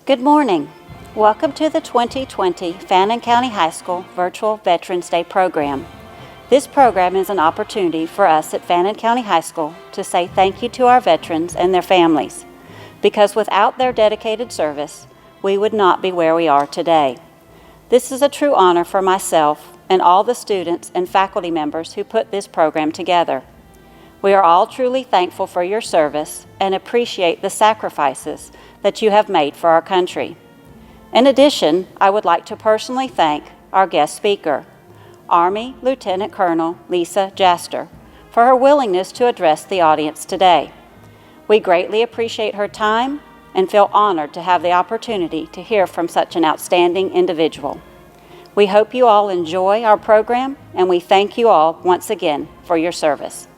Good morning. Welcome to the 2020 Fannin County High School Virtual Veterans Day program. This program is an opportunity for us at Fannin County High School to say thank you to our veterans and their families, because without their dedicated service, we would not be where we are today. This is a true honor for myself and all the students and faculty members who put this program together. We are all truly thankful for your service and appreciate the sacrifices that you have made for our country. In addition, I would like to personally thank our guest speaker, Army Lieutenant Colonel Lisa Jaster, for her willingness to address the audience today. We greatly appreciate her time and feel honored to have the opportunity to hear from such an outstanding individual. We hope you all enjoy our program, and we thank you all once again for your service.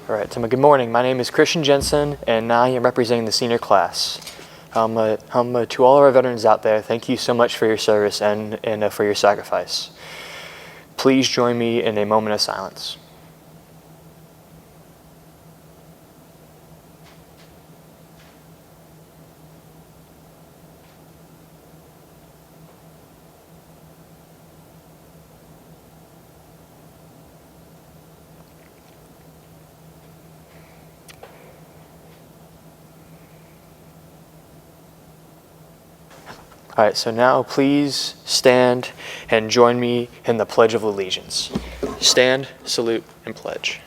All right, good morning. My name is Christian Jensen, and I am representing the senior class. To all of our veterans out there, thank you so much for your service and for your sacrifice. Please join me in a moment of silence. All right, so now please stand and join me in the Pledge of Allegiance. Stand, salute, and pledge.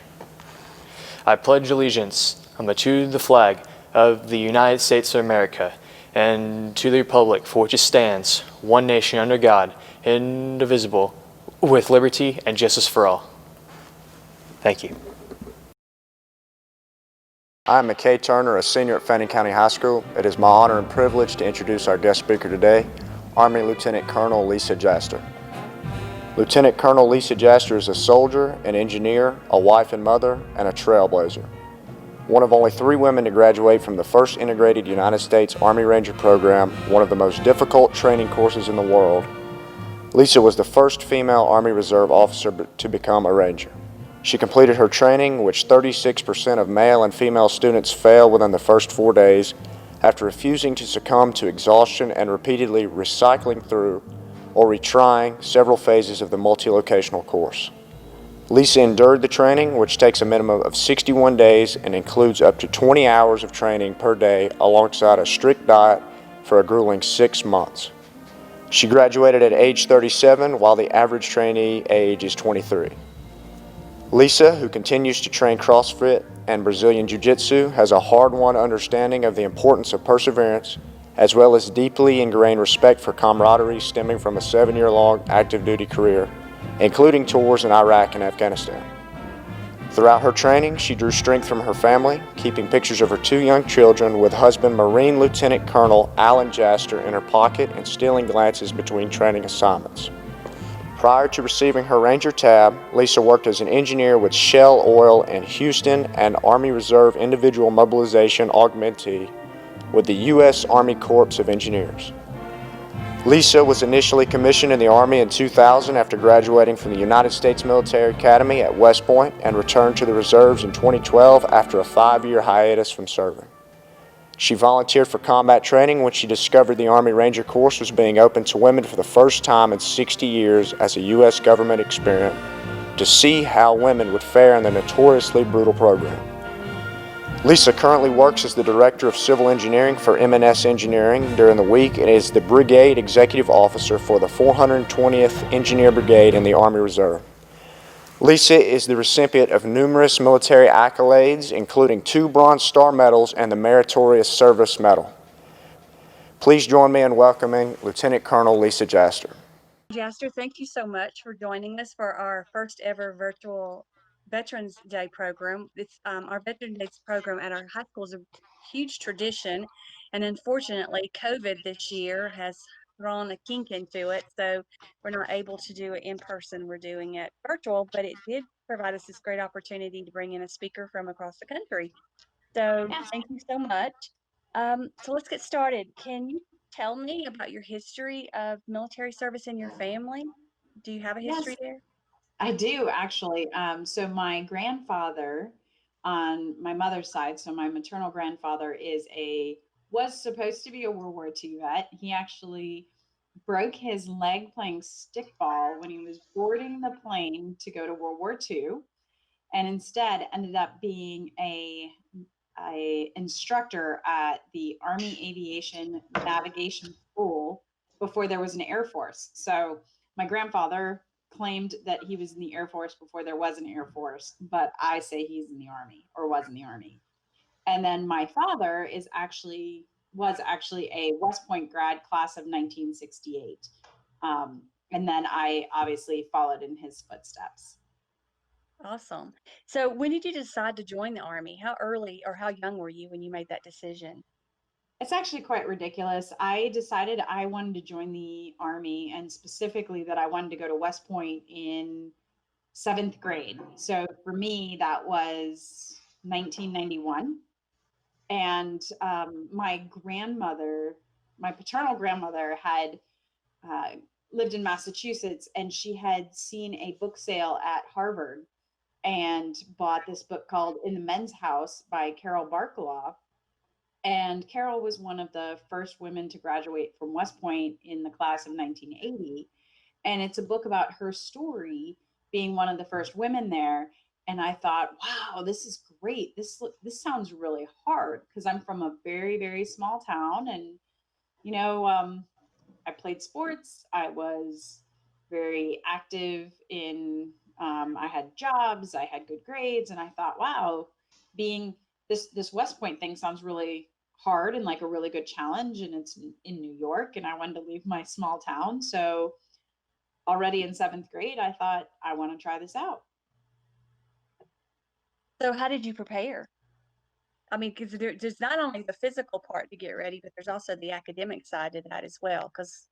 I pledge allegiance to the flag of the United States of America and to the republic for which it stands, one nation under God, indivisible, with liberty and justice for all. Thank you. I'm McKay Turner, a senior at Fannin County High School. It is my honor and privilege to introduce our guest speaker today, Army Lieutenant Colonel Lisa Jaster. Lieutenant Colonel Lisa Jaster is a soldier, an engineer, a wife and mother, and a trailblazer. One of only 3 women to graduate from the first integrated United States Army Ranger program, one of the most difficult training courses in the world. Lisa was the first female Army Reserve officer to become a Ranger. She completed her training, which 36% of male and female students fail within the first 4 days, after refusing to succumb to exhaustion and repeatedly recycling through or retrying several phases of the multi-locational course. Lisa endured the training, which takes a minimum of 61 days and includes up to 20 hours of training per day alongside a strict diet for a grueling 6 months. She graduated at age 37, while the average trainee age is 23. Lisa, who continues to train CrossFit and Brazilian Jiu-Jitsu, has a hard-won understanding of the importance of perseverance, as well as deeply ingrained respect for camaraderie stemming from a 7-year-long active duty career, including tours in Iraq and Afghanistan. Throughout her training, she drew strength from her family, keeping pictures of her 2 young children with husband Marine Lieutenant Colonel Alan Jaster in her pocket and stealing glances between training assignments. Prior to receiving her Ranger tab, Lisa worked as an engineer with Shell Oil in Houston and Army Reserve Individual Mobilization Augmentee with the U.S. Army Corps of Engineers. Lisa was initially commissioned in the Army in 2000 after graduating from the United States Military Academy at West Point and returned to the reserves in 2012 after a 5-year hiatus from serving. She volunteered for combat training when she discovered the Army Ranger course was being opened to women for the first time in 60 years as a U.S. government experiment to see how women would fare in the notoriously brutal program. Lisa currently works as the Director of Civil Engineering for M&S Engineering during the week and is the Brigade Executive Officer for the 420th Engineer Brigade in the Army Reserve. Lisa is the recipient of numerous military accolades, including 2 Bronze Star medals and the Meritorious Service Medal. Please join me in welcoming Lieutenant Colonel Lisa Jaster. Jaster, thank you so much for joining us for our first ever virtual Veterans Day program. It's our Veterans Day program at our high school is a huge tradition, and unfortunately, COVID this year has thrown a kink into it, so we're not able to do it in person. We're doing it virtual, but it did provide us this great opportunity to bring in a speaker from across the country. So thank you so much. So let's get started. Can you tell me about your history of military service in your family? Do you have a history Yes, there? I do actually. So my grandfather on my mother's side, so my maternal grandfather is a was supposed to be a World War II vet. He actually broke his leg playing stickball when he was boarding the plane to go to World War II, and instead ended up being a instructor at the Army Aviation Navigation School before there was an Air Force. So my grandfather claimed that he was in the Air Force before there was an Air Force, but I say he's in the Army or was in the Army. And then my father was actually a West Point grad, class of 1968. And then I obviously followed in his footsteps. Awesome. So when did you decide to join the Army? How early or how young were you when you made that decision? It's actually quite ridiculous. I decided I wanted to join the Army, and specifically that I wanted to go to West Point in seventh grade. So for me, that was 1991. And my grandmother, my paternal grandmother, had uh, lived in Massachusetts, and she had seen a book sale at Harvard and bought this book called In the Men's House by Carol Barkalow. And Carol was one of the first women to graduate from West Point in the class of 1980. And it's a book about her story being one of the first women there. And I thought, wow, this is great. This sounds really hard because I'm from a very, very small town. And, you know, I played sports. I was very active I had jobs, I had good grades. And I thought, wow, being this West Point thing sounds really hard and like a really good challenge. And it's in New York, and I wanted to leave my small town. So already in seventh grade, I thought, I want to try this out. So how did you prepare? I mean, because there's not only the physical part to get ready, but there's also the academic side to that as well. Because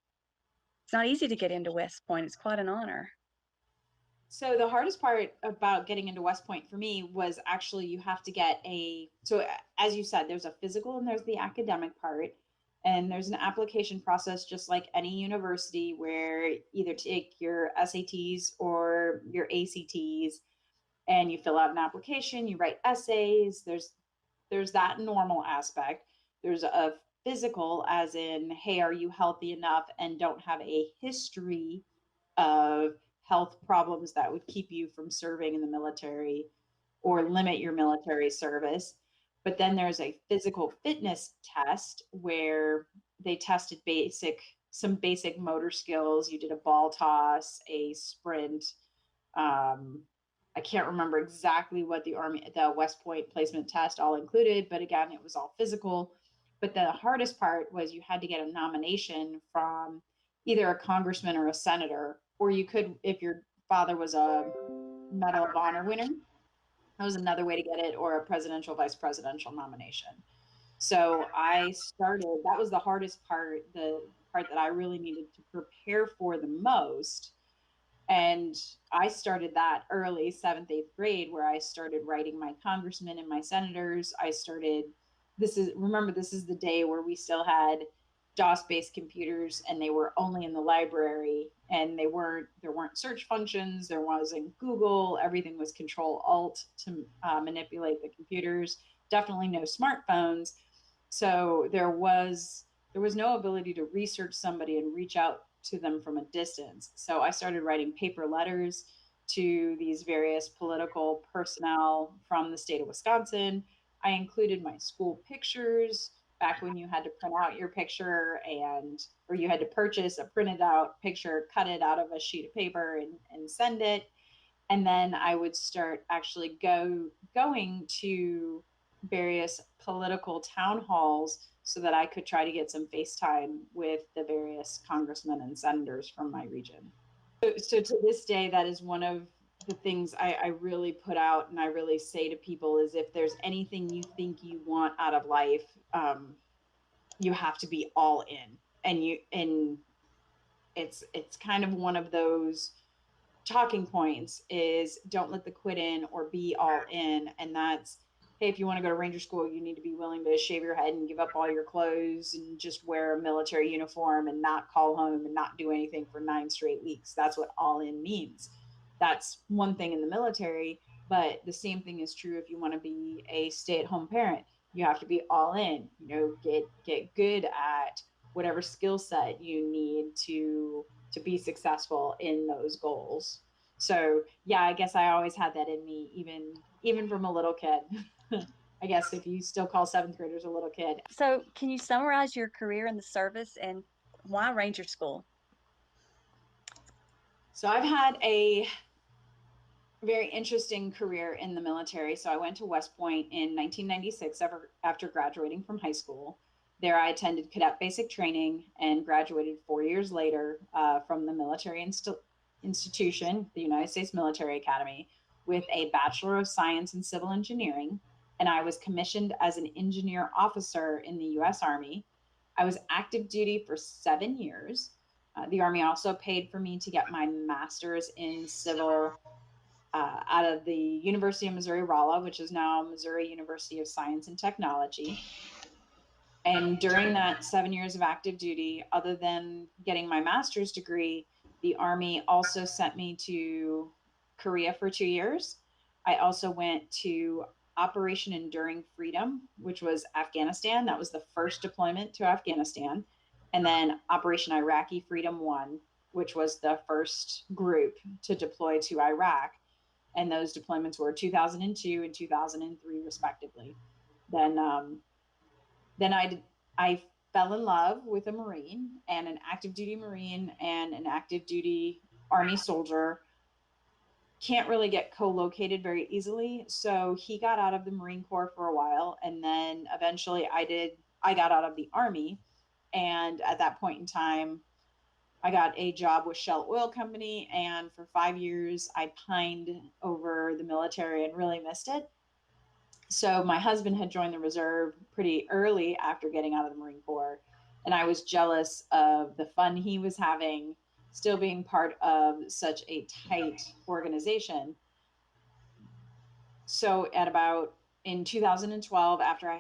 it's not easy to get into West Point. It's quite an honor. So the hardest part about getting into West Point for me was actually you have to get so as you said, there's a physical and there's the academic part. And there's an application process just like any university where either take your SATs or your ACTs, and you fill out an application, you write essays. There's that normal aspect. There's a physical, as in, hey, are you healthy enough and don't have a history of health problems that would keep you from serving in the military or limit your military service. But then there's a physical fitness test where they tested some basic motor skills. You did a ball toss, a sprint. I can't remember exactly what the West Point placement test all included, but again, it was all physical. But the hardest part was you had to get a nomination from either a congressman or a senator, or you could, if your father was a Medal of Honor winner, that was another way to get it, or a presidential, vice presidential nomination. So that was the hardest part, the part that I really needed to prepare for the most. And I started that early, seventh, eighth grade, where I started writing my congressmen and my senators. This is the day where we still had DOS-based computers, and they were only in the library, and there weren't search functions. There wasn't Google. Everything was Control Alt to manipulate the computers. Definitely no smartphones. So there was no ability to research somebody and reach out to them from a distance. So I started writing paper letters to these various political personnel from the state of Wisconsin. I included my school pictures back when you had to print out your picture, or you had to purchase a printed out picture, cut it out of a sheet of paper and send it. And then I would start actually going to various political town halls so that I could try to get some FaceTime with the various congressmen and senators from my region. So to this day, that is one of the things I really put out, and I really say to people, is if there's anything you think you want out of life, you have to be all in. And it's kind of one of those talking points, is don't let the quit in or be all in. And that's, hey, if you want to go to Ranger School, you need to be willing to shave your head and give up all your clothes and just wear a military uniform and not call home and not do anything for 9 straight weeks. That's what all in means. That's one thing in the military, but the same thing is true if you want to be a stay-at-home parent. You have to be all in, get good at whatever skill set you need to be successful in those goals. So yeah, I guess I always had that in me, even from a little kid. I guess if you still call seventh graders a little kid. So, can you summarize your career in the service and why Ranger School? So I've had a very interesting career in the military. So I went to West Point in 1996 after graduating from high school. There, I attended cadet basic training and graduated 4 years later from the military institution, the United States Military Academy, with a Bachelor of Science in Civil Engineering. And I was commissioned as an engineer officer in the U.S. Army. I was active duty for 7 years. The Army also paid for me to get my master's in civil out of the University of Missouri-Rolla, which is now Missouri University of Science and Technology. And during that 7 years of active duty, other than getting my master's degree, the Army also sent me to Korea for 2 years. I also went to Operation Enduring Freedom, which was Afghanistan. That was the first deployment to Afghanistan. And then Operation Iraqi Freedom 1, which was the first group to deploy to Iraq. And those deployments were 2002 and 2003 respectively. Then I fell in love with a Marine, and an active duty Marine and an active duty Army soldier can't really get co-located very easily. So he got out of the Marine Corps for a while, and then eventually I got out of the Army. And at that point in time, I got a job with Shell Oil Company, and for 5 years, I pined over the military and really missed it. So my husband had joined the reserve pretty early after getting out of the Marine Corps, and I was jealous of the fun he was having, still being part of such a tight organization. So at about in 2012, after I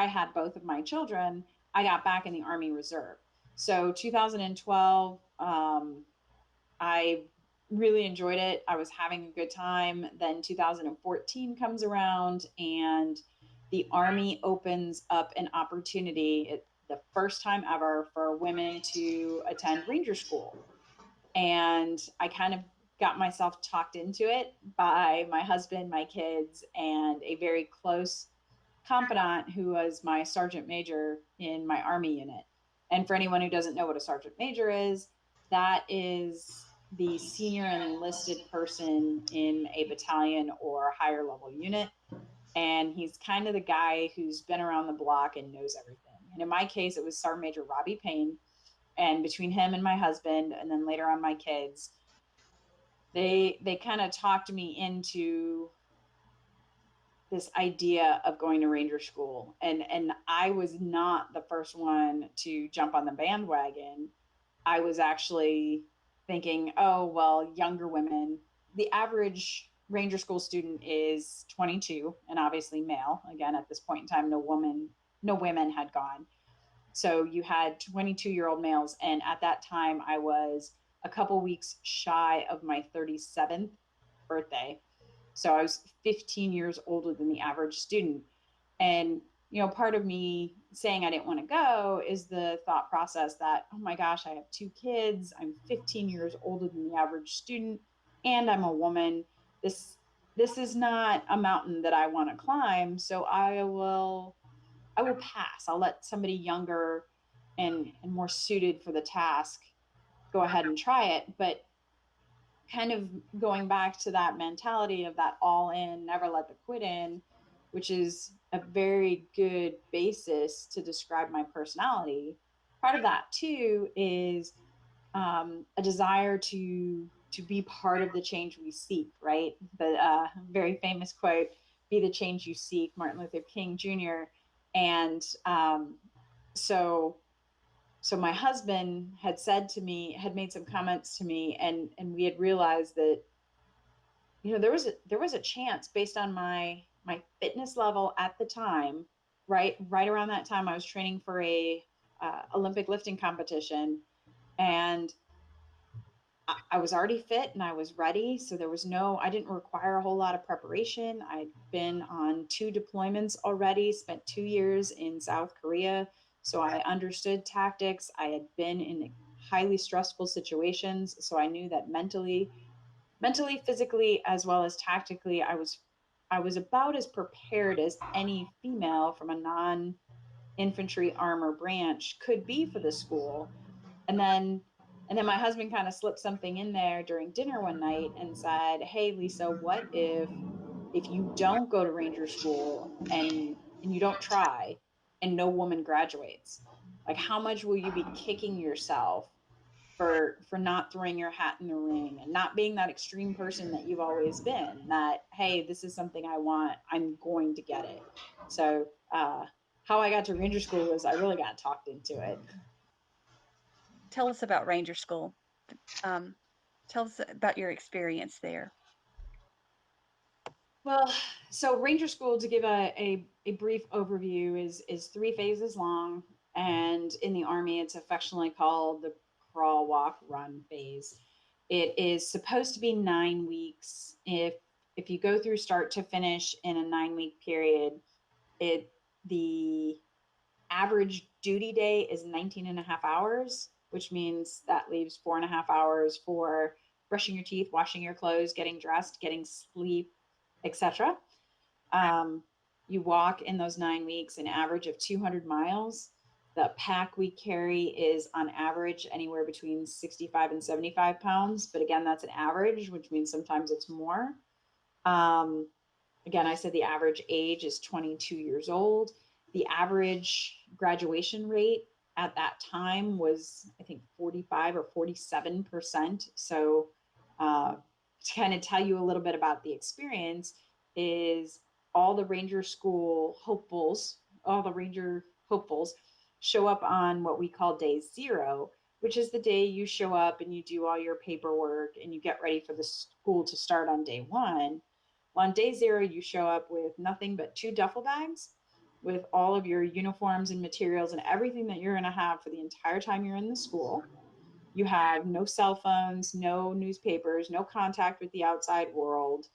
had both of my children, I got back in the Army Reserve. So 2012, I really enjoyed it. I was having a good time. Then 2014 comes around, and the Army opens up an opportunity, the first time ever, for women to attend Ranger School. And I kind of got myself talked into it by my husband, my kids, and a very close confidant who was my sergeant major in my Army unit. And for anyone who doesn't know what a sergeant major is, that is the senior enlisted person in a battalion or higher level unit. And he's kind of the guy who's been around the block and knows everything. And in my case, it was Sergeant Major Robbie Payne. And between him and my husband, and then later on my kids, they kind of talked me into this idea of going to Ranger School. And I was not the first one to jump on the bandwagon. I was actually thinking, oh, well, younger women, the average Ranger School student is 22 and obviously male. Again, at this point in time, no women had gone. So you had 22-year-old males. And at that time, I was a couple weeks shy of my 37th birthday. So I was 15 years older than the average student. And, part of me saying I didn't want to go is the thought process that, oh my gosh, I have 2 kids. I'm 15 years older than the average student, and I'm a woman. This is not a mountain that I want to climb. So I will pass. I'll let somebody younger and more suited for the task go ahead and try it. But kind of going back to that mentality of that all in, never let the quit in, which is a very good basis to describe my personality. Part of that too is a desire to be part of the change we seek, right? The very famous quote, "Be the change you seek," Martin Luther King Jr. And so my husband had made some comments to me, and we had realized that there was a chance based on my fitness level at the time. Right around that time, I was training for a Olympic lifting competition, and I was already fit and I was ready. So there was I didn't require a whole lot of preparation. I'd been on 2 deployments already, spent 2 years in South Korea. So I understood tactics. I had been in highly stressful situations. So I knew that mentally, physically, as well as tactically, I was about as prepared as any female from a non-infantry armor branch could be for the school. And then my husband kind of slipped something in there during dinner one night and said, "Hey Lisa, what if you don't go to ranger school and you don't try and no woman graduates? Like how much will you be kicking yourself for not throwing your hat in the ring and not being that extreme person that you've always been, that hey, this is something I want, I'm going to get it." So how I got to ranger school was I really got talked into it. Tell us about Ranger School. Um, Tell us about your experience there. Well, so Ranger School, to give a brief overview, is 3 phases long, and in the Army, it's affectionately called the crawl, walk, run phase. It is supposed to be 9 weeks. If you go through start to finish in a 9 week period, it the average duty day is 19 and a half hours, which means that leaves 4.5 hours for brushing your teeth, washing your clothes, getting dressed, getting sleep, etc. Um, you walk in those 9 weeks an average of 200 miles. The pack we carry is on average anywhere between 65 and 75 pounds. But again, that's an average, which means sometimes it's more. Um, Again, I said the average age is 22 years old. The average graduation rate at that time was, I think, 45 or 47%. So, to kind of tell you a little bit about the experience, is all the Ranger School hopefuls, all the Ranger hopefuls show up on what we call day zero, which is the day you show up and you do all your paperwork and you get ready for the school to start on day one. Well, on day zero, you show up with nothing but 2 duffel bags with all of your uniforms and materials and everything that you're going to have for the entire time you're in the school. You have no cell phones, no newspapers, no contact with the outside world.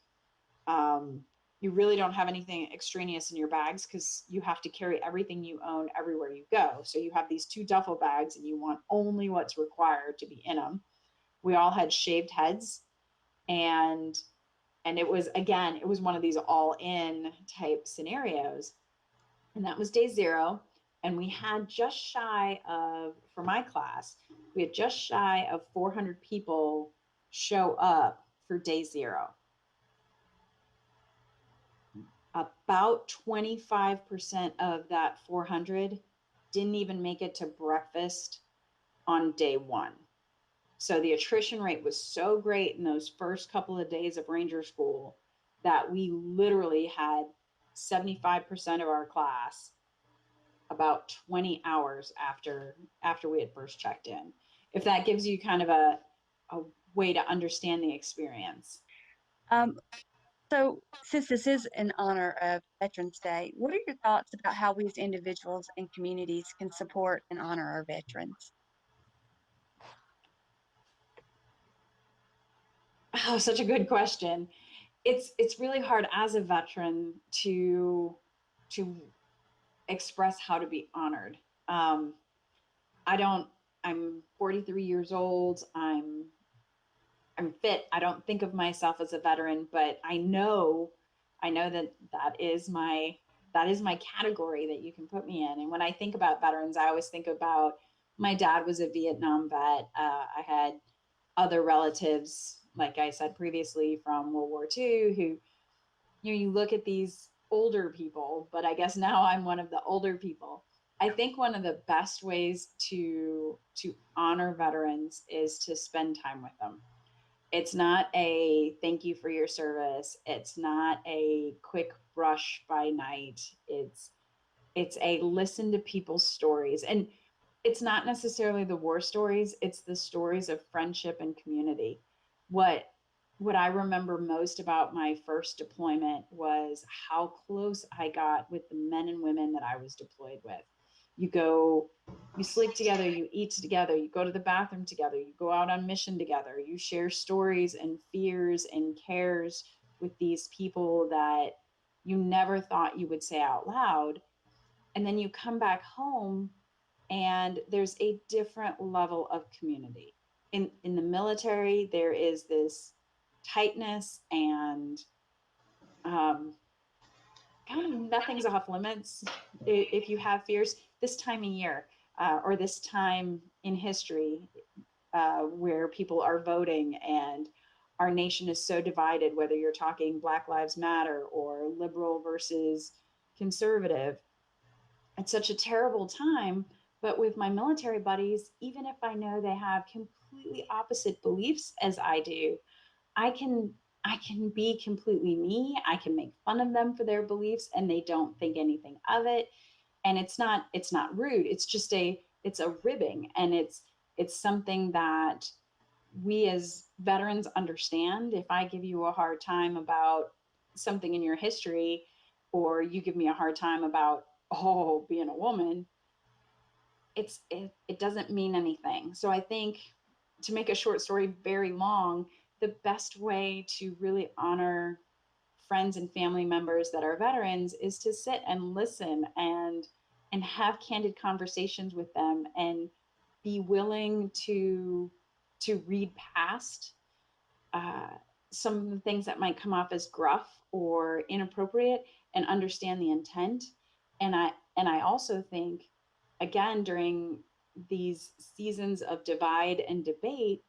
Um, you really don't have anything extraneous in your bags because you have to carry everything you own everywhere you go. So you have these 2 duffel bags and you want only what's required to be in them. We all had shaved heads, and it was, again, it was one of these all in type scenarios. And that was day zero. And we had just shy of, for my class, we had just shy of 400 people show up for day zero. About 25% of that 400 didn't even make it to breakfast on day one. So the attrition rate was so great in those first couple of days of Ranger School that we literally had 75% of our class about 20 hours after we had first checked in. If that gives you kind of a way to understand the experience. Um, so, since this is in honor of Veterans Day, what are your thoughts about how we as individuals and communities can support and honor our veterans? Oh, such a good question. It's really hard as a veteran to express how to be honored. I don't. I'm 43 years old. I'm fit. I don't think of myself as a veteran, but I know that that is my category that you can put me in. And when I think about veterans, I always think about my dad was a Vietnam vet. I had other relatives, like I said previously, from World War II, who, you look at these older people, but I guess now I'm one of the older people. I think one of the best ways to honor veterans is to spend time with them. It's not a thank you for your service. It's not a quick brush by night. It's a listen to people's stories. And it's not necessarily the war stories, it's the stories of friendship and community. What what I remember most about my first deployment was how close I got with the men and women that I was deployed with. you sleep together, you eat together, you go to the bathroom together, you go out on mission together, you share stories and fears and cares with these people that you never thought you would say out loud. And then you come back home and there's a different level of community. In the military, there is this tightness and kind of nothing's off limits if you have fears. This time of year or this time in history where people are voting and our nation is so divided, whether you're talking Black Lives Matter or liberal versus conservative, it's such a terrible time. But with my military buddies, even if I know they have completely opposite beliefs as I do, I can I can be completely me. I can make fun of them for their beliefs and they don't think anything of it. And it's not rude. It's a ribbing, and it's something that we as veterans understand. If I give you a hard time about something in your history, or you give me a hard time about, oh, being a woman, it doesn't mean anything. So I think, to make a short story very long, the best way to really honor friends and family members that are veterans is to sit and listen and have candid conversations with them, and be willing to read past uh, some of the things that might come off as gruff or inappropriate, and understand the intent. And I also think, again, during these seasons of divide and debate,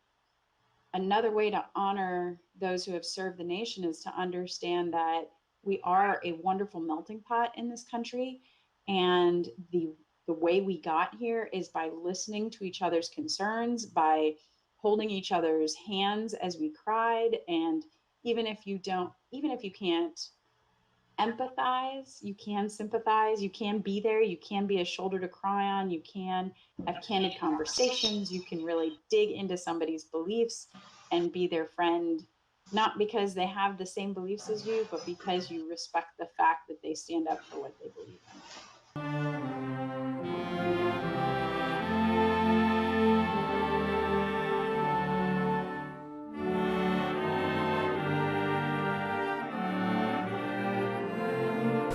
another way to honor those who have served the nation is to understand that we are a wonderful melting pot in this country, and the way we got here is by listening to each other's concerns, by holding each other's hands as we cried. And even if you can't empathize, you can sympathize, you can be there, you can be a shoulder to cry on, you can have candid conversations, you can really dig into somebody's beliefs and be their friend, not because they have the same beliefs as you, but because you respect the fact that they stand up for what they believe in.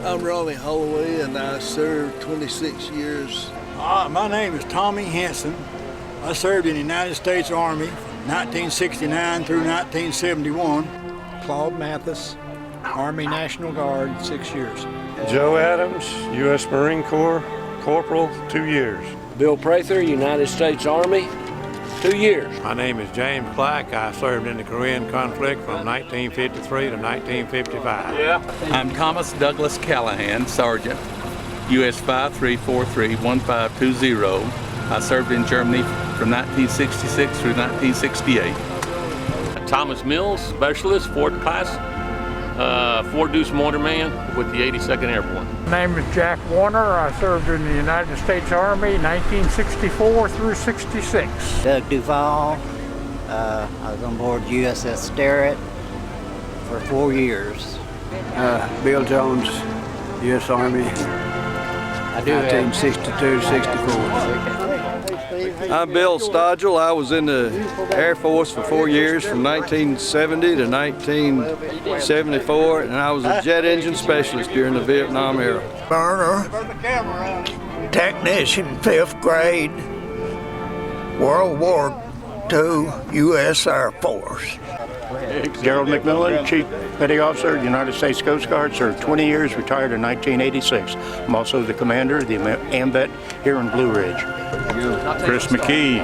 I'm Ronnie Holloway, and I served 26 years. My name is Tommy Henson. I served in the United States Army from 1969 through 1971. Claude Mathis, Army National Guard, 6 years. Joe Adams, U.S. Marine Corps, Corporal, 2 years. Bill Prather, United States Army, 2 years. My name is James Black. I served in the Korean conflict from 1953 to 1955. I'm Thomas Douglas Callahan, Sergeant, U.S. 53431520. I served in Germany from 1966 through 1968. Thomas Mills, Specialist, 4th Class, 4-deuce Mortarman with the 82nd Airborne. My name is Jack Warner. I served in the United States Army 1964 through 66. Doug Duvall. I was on board USS Sterrett for 4 years. Bill Jones, U.S. Army, 1962-64. I'm Bill Stodgel. I was in the Air Force for 4 years, from 1970 to 1974, and I was a jet engine specialist during the Vietnam era. Burner, technician, 5th grade, World War II, U.S. Air Force. Gerald McMillan, Chief Petty Officer, United States Coast Guard, served 20 years, retired in 1986. I'm also the commander of the AMVET here in Blue Ridge. Chris McKee,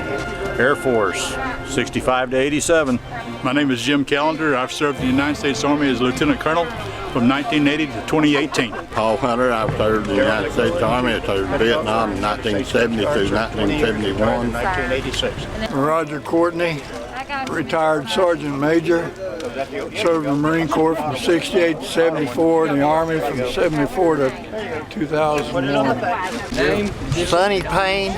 Air Force, 65 to 87. My name is Jim Callender. I've served in the United States Army as Lieutenant Colonel from 1980 to 2018. Paul Hunter, I've served in the United States Army. I served in Vietnam in 1970 through 1971. 1986. Roger Courtney, retired Sergeant Major, Served in the Marine Corps from 68 to 74, in the Army from 74 to 2001. Sonny Payne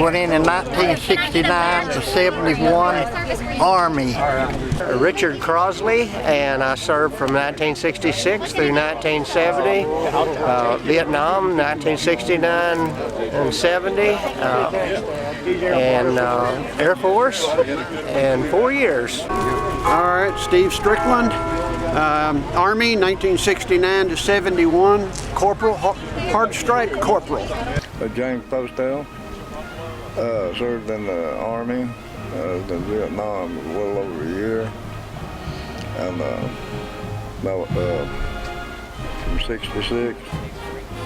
went in 1969 to 71, Army. Richard Crosley, and I served from 1966 through 1970, Vietnam, 1969 and 70, and Air Force, and 4 years. All right, Steve Strickland, Army, 1969 to 71, Corporal, Hard Strike Corporal. James Postel, served in the Army, was in Vietnam a little over a year, and from 66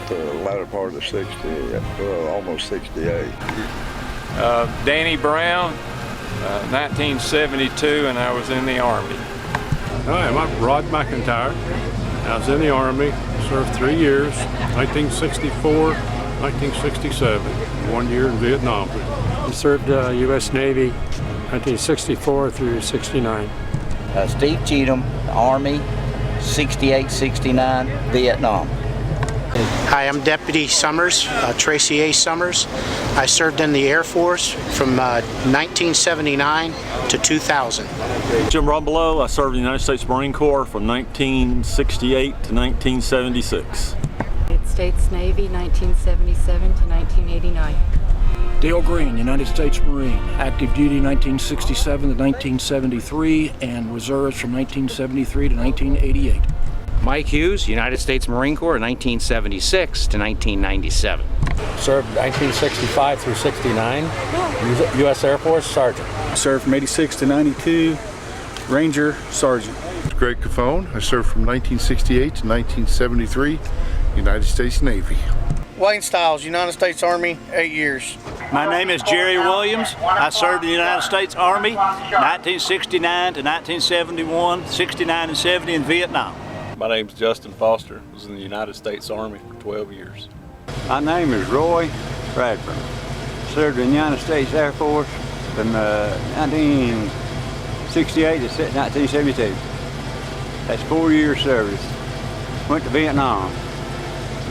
to the latter part of 60, well, almost 68. Danny Brown, 1972, and I was in the Army. Hi, I'm Rod McIntyre. I was in the Army, served 3 years, 1964, 1967, 1 year in Vietnam. I served U.S. Navy, 1964 through 69. Steve Cheatham, Army, 68, 69, Vietnam. Hi, I'm Deputy Summers, Tracy A. Summers. I served in the Air Force from 1979 to 2000. Jim Rumbelow, I served in the United States Marine Corps from 1968 to 1976. United States Navy, 1977 to 1989. Dale Green, United States Marine, active duty 1967 to 1973, and reserves from 1973 to 1988. Mike Hughes, United States Marine Corps, 1976 to 1997. Served 1965 through 69, U.S. Air Force Sergeant. Served from 86 to 92, Ranger Sergeant. Greg Cafone, I served from 1968 to 1973, United States Navy. Wayne Stiles, United States Army, 8 years. My name is Jerry Williams. I served in the United States Army, 1969 to 1971, 69 and 70 in Vietnam. My name is Justin Foster. I was in the United States Army for 12 years. My name is Roy Bradford. Served in the United States Air Force from 1968 to 1972. That's 4 years service. Went to Vietnam.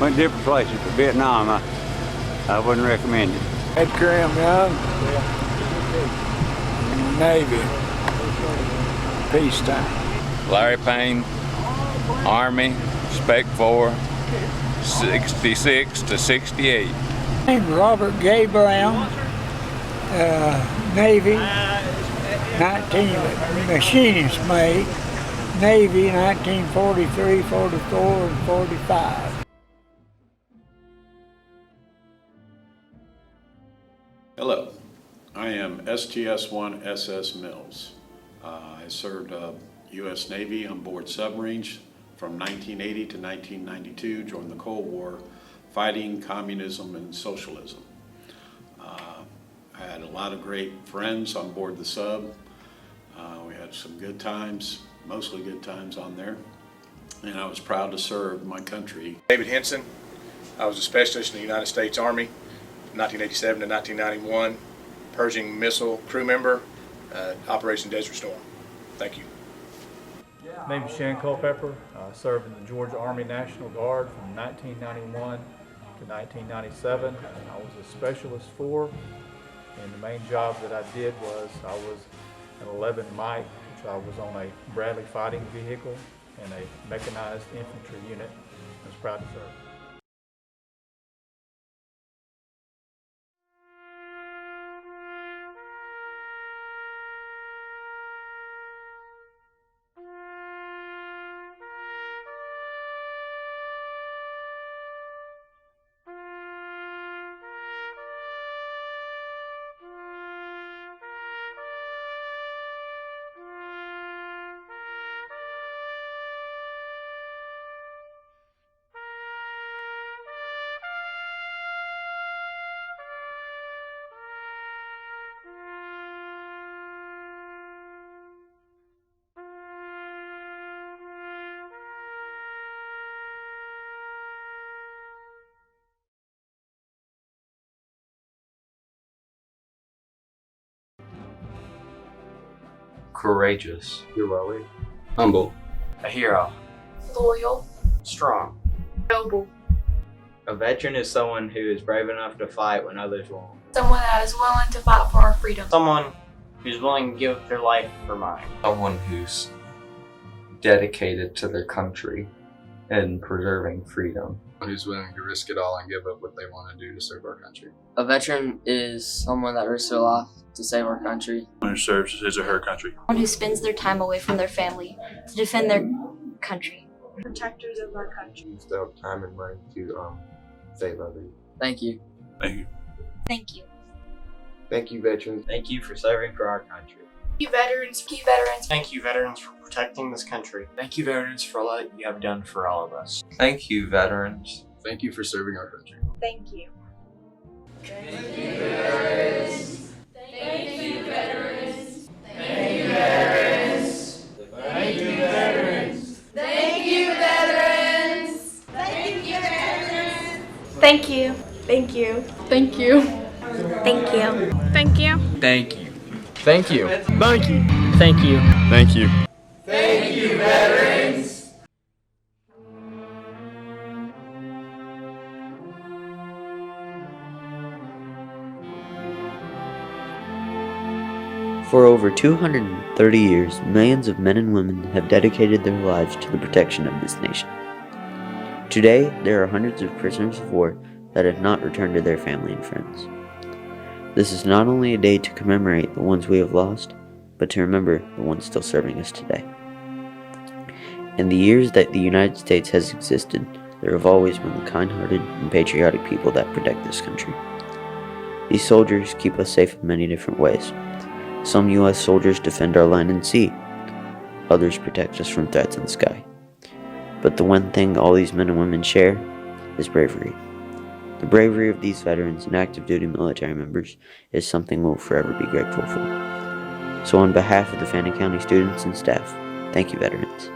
Went to different places, but Vietnam I wouldn't recommend it. Ed Graham Young, Navy, peacetime. Larry Payne, Army, Spec 4, 66 to 68. I'm Robert Gay Brown, Navy, 19 machinist mate, Navy, 1943, 44, and 45. Hello, I am STS-1 SS Mills. I served U.S. Navy on board submarines from 1980 to 1992 during the Cold War, fighting communism and socialism. I had a lot of great friends on board the sub. We had some good times, mostly good times on there, and I was proud to serve my country. David Henson, I was a specialist in the United States Army, 1987 to 1991, Pershing missile crew member, Operation Desert Storm. Thank you. My name is Shan Culpepper. I served in the Georgia Army National Guard from 1991 to 1997. I was a specialist 4, and the main job that I did was I was an 11 Mike, which I was on a Bradley fighting vehicle and a mechanized infantry unit. I was proud to serve. Courageous, heroic, Humble. A hero. Loyal. Strong. Noble. A veteran is someone who is brave enough to fight when others won't. Someone that is willing to fight for our freedom. Someone who's willing to give their life for mine. Someone who's dedicated to their country and preserving freedom. Who's willing to risk it all and give up what they want to do to serve our country. A veteran is someone that risks their life to save our country. One who serves his or her country. One who spends their time away from their family to defend their country. Protectors of our country. Use their time and money to save others. Thank you. Thank you. Thank you. Thank you, veterans. Thank you for serving for our country. Thank you, veterans. Thank you, veterans. Thank you, veterans, for protecting this country. Thank you, veterans, for all that you have done for all of us. Thank you, veterans. Thank you for serving our country. Thank you. Thank you, veterans. Thank you, veterans. Thank you, veterans. Thank you, veterans. Thank you, veterans. Thank you, veterans. Thank you. Thank you. Thank you. Thank you. Thank you. Thank you. Thank you. Thank you. Thank you. Thank you. Thank you, veterans. For over 230 years, millions of men and women have dedicated their lives to the protection of this nation. Today, there are hundreds of prisoners of war that have not returned to their family and friends. This is not only a day to commemorate the ones we have lost, but to remember the ones still serving us today. In the years that the United States has existed, there have always been the kind-hearted and patriotic people that protect this country. These soldiers keep us safe in many different ways. Some U.S. soldiers defend our land and sea. Others protect us from threats in the sky. But the one thing all these men and women share is bravery. The bravery of these veterans and active duty military members is something we'll forever be grateful for. So on behalf of the Fannin County students and staff, thank you, veterans.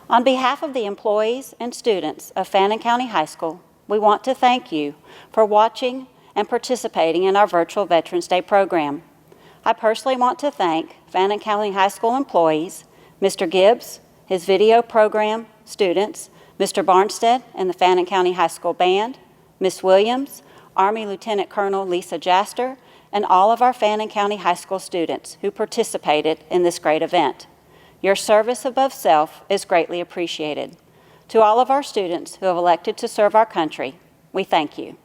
On behalf of the employees and students of Fannin County High School, we want to thank you for watching and participating in our virtual Veterans Day program. I personally want to thank Fannin County High School employees, Mr. Gibbs, his video program students, Mr. Barnstead and the Fannin County High School Band, Ms. Williams, Army Lieutenant Colonel Lisa Jaster, and all of our Fannin County High School students who participated in this great event. Your service above self is greatly appreciated. To all of our students who have elected to serve our country, we thank you.